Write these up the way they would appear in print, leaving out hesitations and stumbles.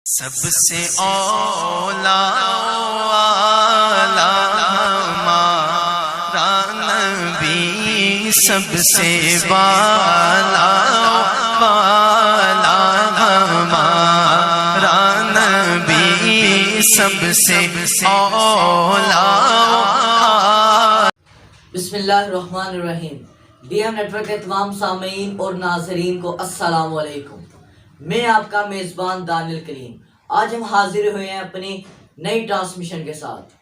سب سے اولا والا ہمارا نبی، سب سے بالا والا ہمارا نبی، سب سے اولا۔ بسم اللہ الرحمن الرحیم۔ ڈی ایم نیٹ ورک کے تمام سامعین اور ناظرین کو السلام علیکم۔ میں آپ کا میزبان دانیل کریم۔ آج ہم حاضر ہوئے ہیں اپنی نئی ٹرانسمیشن کے ساتھ۔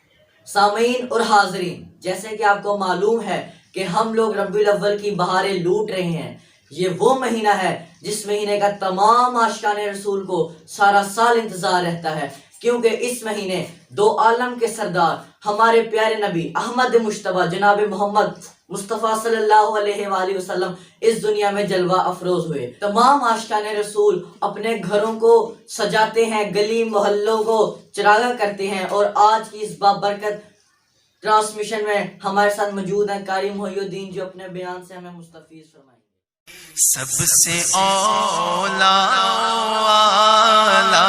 سامعین اور حاضرین، جیسے کہ آپ کو معلوم ہے کہ ہم لوگ ربیع الاول کی بہاریں لوٹ رہے ہیں۔ یہ وہ مہینہ ہے جس مہینے کا تمام عاشقان رسول کو سارا سال انتظار رہتا ہے، کیونکہ اس مہینے دو عالم کے سردار ہمارے پیارے نبی احمد مجتبیٰ جناب محمد مصطفیٰ صلی اللہ علیہ وآلہ وسلم اس دنیا میں جلوہ افروز ہوئے۔ تمام عاشقان رسول اپنے گھروں کو سجاتے ہیں، گلی محلوں کو چراغاں کرتے ہیں، اور آج کی اس بابرکت ٹرانسمیشن میں ہمارے ساتھ موجود ہیں قاری محی الدین، جو اپنے بیان سے ہمیں مستفیض فرمائیں۔ سب سے اولا والا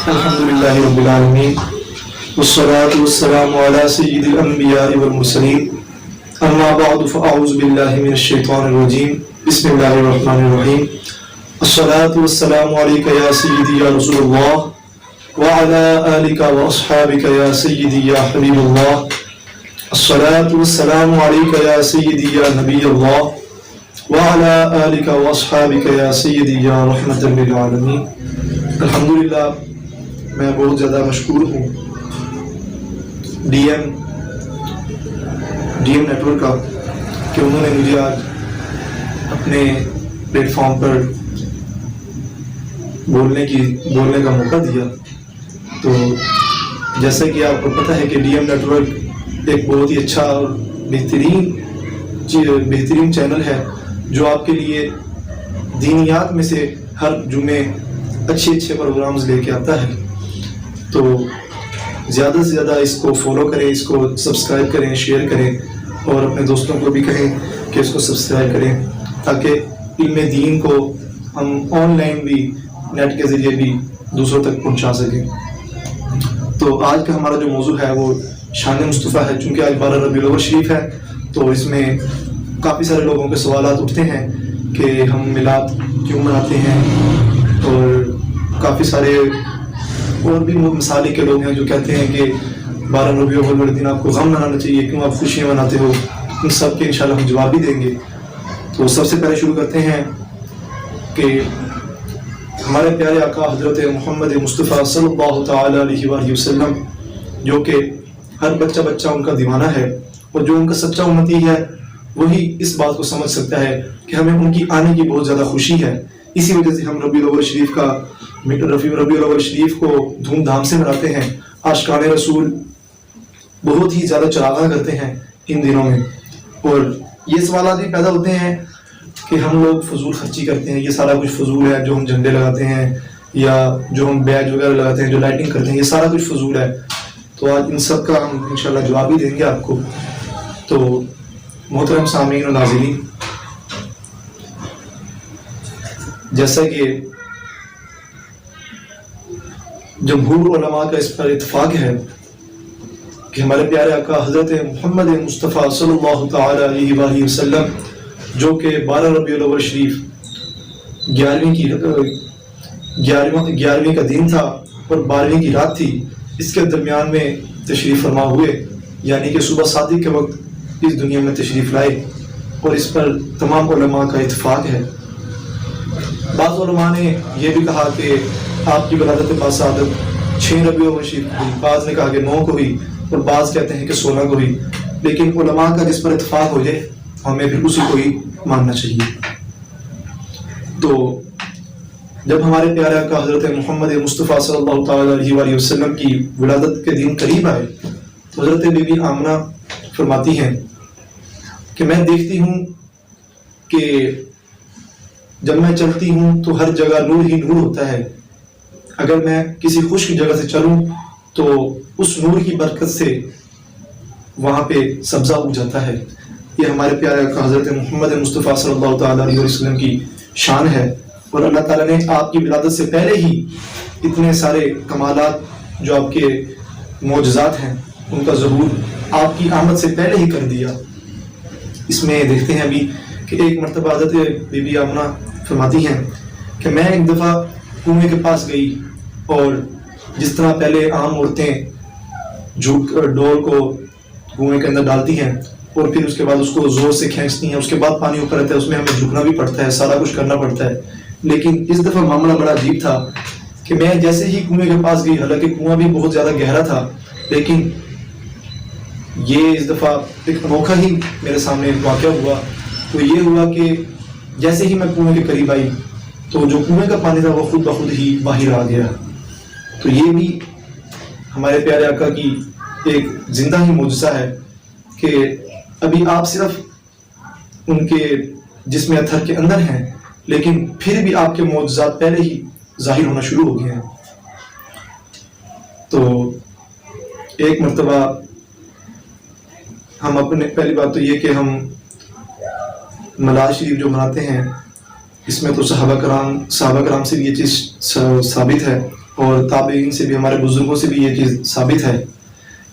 الحمدللہ رب العالمین، والصلاة والسلام على سید الانبیاء والمرسلین، اما بعد فاعوذ باللہ من الشیطان الرجیم، بسم اللہ الرحمن الرحیم۔ الصلاة والسلام علیکہ یا سیدی یا رسول اللہ، وعلى آلک واصحابک یا سیدی یا حبیب اللہ۔ الصلاة والسلام علیکہ یا سیدی یا نبی اللہ، وعلى آلک واصحابک یا سیدی یا رحمت للعالمین۔ الحمدللہ میں بہت زیادہ مشکور ہوں ڈی ایم نیٹ ورک کا کہ انہوں نے مجھے آج اپنے پلیٹ فارم پر بولنے کا موقع دیا۔ تو جیسا کہ آپ کو پتہ ہے کہ ڈی ایم نیٹ ورک ایک بہت ہی اچھا اور بہترین چینل ہے، جو آپ کے لیے دینیات میں سے ہر جمعے اچھے پروگرامز لے کے آتا ہے۔ تو زیادہ سے زیادہ اس کو فالو کریں، اس کو سبسکرائب کریں، شیئر کریں، اور اپنے دوستوں کو بھی کہیں کہ اس کو سبسکرائب کریں، تاکہ علم دین کو ہم آن لائن بھی نیٹ کے ذریعے بھی دوسروں تک پہنچا سکیں۔ تو آج کا ہمارا جو موضوع ہے وہ شان مصطفیٰ ہے۔ چونکہ آج 12 ربیع الاول شریف ہے، تو اس میں کافی سارے لوگوں کے سوالات اٹھتے ہیں کہ ہم میلاد کیوں مناتے ہیں، اور کافی سارے اور بھی مثالی کے لوگ ہیں جو کہتے ہیں کہ 12 ربیع الاول والے دن آپ کو غم منانا چاہیے، کیوں آپ خوشیاں مناتے ہو۔ ان سب کے انشاءاللہ ہم جواب بھی دیں گے۔ تو سب سے پہلے شروع کرتے ہیں کہ ہمارے پیارے آقا حضرت محمد مصطفیٰ صلی اللہ تعالیٰ علیہ وآلہ وسلم، جو کہ ہر بچہ ان کا دیوانہ ہے، اور جو ان کا سچا امتی ہے وہی اس بات کو سمجھ سکتا ہے کہ ہمیں ان کی آنے کی بہت زیادہ خوشی ہے۔ اسی وجہ سے ہم ربیع الاول شریف کو دھوم دھام سے مناتے ہیں۔ عاشقان رسول بہت ہی زیادہ چراغاں کرتے ہیں ان دنوں میں، اور یہ سوالات بھی پیدا ہوتے ہیں کہ ہم لوگ فضول خرچی کرتے ہیں، یہ سارا کچھ فضول ہے، جو ہم جھنڈے لگاتے ہیں یا جو ہم بیج وغیرہ لگاتے ہیں، جو لائٹنگ کرتے ہیں، یہ سارا کچھ فضول ہے۔ تو آج ان سب کا ہم انشاءاللہ جواب بھی دیں گے آپ کو۔ تو محترم سامعین و ناظرین، جیسا کہ جمہور علماء کا اس پر اتفاق ہے کہ ہمارے پیارے آقا حضرت محمد مصطفیٰ صلی اللہ تعالی علیہ وآلہ وسلم، جو کہ 12 ربیع الاول شریف 11ویں کا دن تھا اور 12ویں کی رات تھی، اس کے درمیان میں تشریف فرما ہوئے، یعنی کہ صبح صادق کے وقت اس دنیا میں تشریف لائے، اور اس پر تمام علماء کا اتفاق ہے۔ بعض علماء نے یہ بھی کہا کہ آپ کی ولادت باصادق 6 ربیع الاول شریف کو ہوئی، بعض نے کہا کہ 9 کو ہوئی، اور بعض کہتے ہیں کہ 16 کو ہوئی، لیکن علماء کا جس پر اتفاق ہو جائے ہمیں پھر اسی کو ہی ماننا چاہیے۔ تو جب ہمارے پیارے آقا حضرت محمد مصطفیٰ صلی اللہ تعالی علیہ وآلہ وسلم کی ولادت کے دن قریب آئے، تو حضرت بی بی آمنہ فرماتی ہیں کہ میں دیکھتی ہوں کہ جب میں چلتی ہوں تو ہر جگہ نور ہی نور ہوتا ہے، اگر میں کسی خشک جگہ سے چلوں تو اس نور کی برکت سے وہاں پہ سبزہ اگ جاتا ہے۔ یہ ہمارے پیارے آقا حضرت محمد مصطفیٰ صلی اللہ تعالی علیہ وسلم کی شان ہے، اور اللہ تعالیٰ نے آپ کی ولادت سے پہلے ہی اتنے سارے کمالات جو آپ کے معجزات ہیں ان کا ظہور آپ کی آمد سے پہلے ہی کر دیا۔ اس میں دیکھتے ہیں ابھی کہ ایک مرتبہ حضرت بی بی آمنہ فرماتی ہیں کہ میں ایک دفعہ کنویں کے پاس گئی اور جس طرح پہلے عام عورتیں ڈول کو کنویں کے اندر ڈالتی ہیں اور پھر اس کے بعد اس کو زور سے کھینچتی ہیں، اس کے بعد پانی اوپر رہتا ہے، اس میں ہمیں جھکنا بھی پڑتا ہے، سارا کچھ کرنا پڑتا ہے، لیکن اس دفعہ معاملہ بڑا عجیب تھا کہ میں جیسے ہی کنویں کے پاس گئی، حالانکہ کنواں بھی بہت زیادہ گہرا تھا، لیکن یہ اس دفعہ ایک انوکھا ہی میرے سامنے واقعہ ہوا۔ تو یہ ہوا کہ جیسے ہی میں کنویں کے قریب آئی تو جو کنویں کا پانی تھا وہ خود بخود ہی باہر آ گیا۔ تو یہ بھی ہمارے پیارے آقا کی ایک زندہ ہی معجزہ ہے کہ ابھی آپ صرف ان کے جسم اطہر کے اندر ہیں، لیکن پھر بھی آپ کے معجزات پہلے ہی ظاہر ہونا شروع ہو گئے ہیں۔ تو ایک مرتبہ ہم اپنے پہلی بات تو یہ کہ ہم میلاد شریف جو مناتے ہیں اس میں تو صحابہ کرام سے بھی یہ چیز ثابت ہے اور تابعین سے بھی، ہمارے بزرگوں سے بھی یہ چیز ثابت ہے۔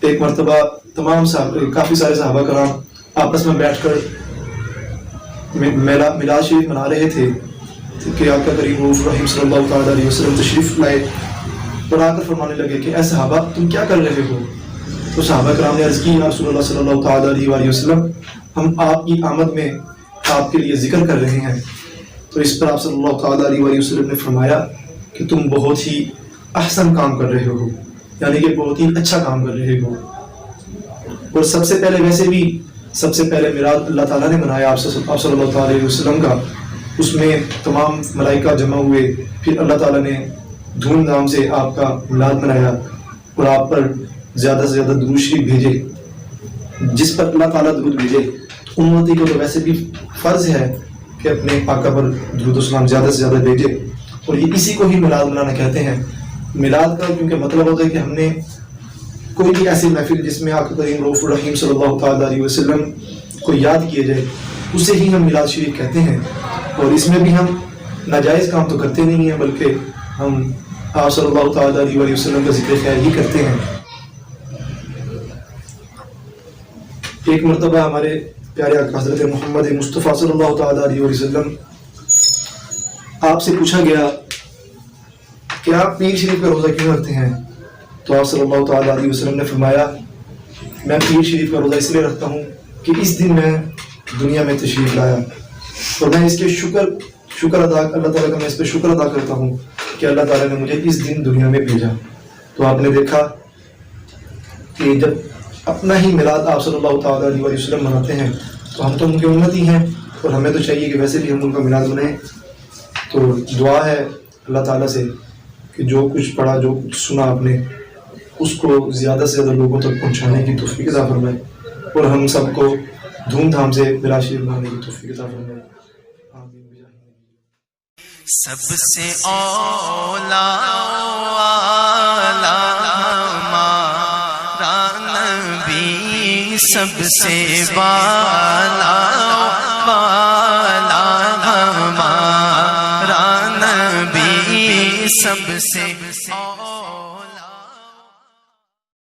ایک مرتبہ کافی سارے صحابہ کرام آپس میں بیٹھ کر میلاد شریف منا رہے تھے کہ آقا کریم رؤوف الرحیم صلی اللہ تعالیٰ علیہ وسلم تشریف لائے اور آ کر فرمانے لگے کہ اے صحابہ تم کیا کر رہے ہو؟ تو صحابہ کرام نے عرض کی یا رسول اللہ صلی اللہ تعالیٰ علیہ وسلم ہم آپ کی آمد میں آپ کے لیے ذکر کر رہے ہیں۔ تو اس پر آپ صلی اللہ تعالیٰ علیہ وسلم نے فرمایا کہ تم بہت ہی احسن کام کر رہے ہو، یعنی کہ بہت ہی اچھا کام کر رہے ہو۔ اور سب سے پہلے میلاد اللہ تعالیٰ نے منایا آپ صلی اللہ تعالیٰ علیہ وسلم کا، اس میں تمام ملائکہ جمع ہوئے، پھر اللہ تعالیٰ نے دھوم دھام سے آپ کا میلاد منایا اور آپ پر زیادہ سے زیادہ درود شریف بھیجے۔ جس پر اللہ تعالیٰ درود بھیجے امتی کو تو ویسے بھی فرض ہے کہ اپنے آقا پر درود و سلام زیادہ سے زیادہ بھیجے، اور یہ اسی کو ہی میلاد منانا کہتے ہیں۔ میلاد کا کیونکہ مطلب ہوتا ہے کہ ہم نے کوئی بھی ایسی محفل جس میں آقا کریم رؤوف الرحیم صلی اللہ تعالیٰ علیہ وسلم کو یاد کیا جائے اسے ہی ہم میلاد شریف کہتے ہیں، اور اس میں بھی ہم ناجائز کام تو کرتے نہیں ہیں بلکہ ہم آپ صلی اللہ تعالیٰ علیہ وسلم کا ذکر خیر ہی کرتے ہیں۔ ایک مرتبہ ہمارے پیارے آقا حضرت محمد مصطفیٰ صلی اللہ تعالیٰ علیہ وسلم آپ سے پوچھا گیا کہ آپ پیر شریف کا روزہ کیوں رکھتے ہیں؟ تو آپ صلی اللہ تعالیٰ علیہ وسلم نے فرمایا میں پیر شریف کا روزہ اس لیے رکھتا ہوں کہ اس دن میں دنیا میں تشریف لایا اور میں اس کے شکر ادا اللہ تعالیٰ کا میں اس پہ شکر ادا کرتا ہوں کہ اللہ تعالیٰ نے مجھے اس دن دنیا میں بھیجا۔ تو آپ نے دیکھا کہ جب اپنا ہی میلاد آپ صلی اللہ تعالیٰ علیہ وسلم مناتے ہیں تو ہم تو ان کے امتی ہیں اور ہمیں تو چاہیے کہ ویسے بھی ہم ان کا میلاد منائیں۔ تو دعا ہے اللہ تعالیٰ سے کہ جو کچھ پڑھا جو کچھ سنا آپ نے اس کو زیادہ سے زیادہ لوگوں تک پہنچانے کی توفیق عطا فرمائے اور ہم سب کو دھوم دھام سے میلاد شریف منانے کی توفیق عطا فرمائے۔ سب سے اولا ہمارا نبی، سب سے بالا ہمارا نبی، سب سے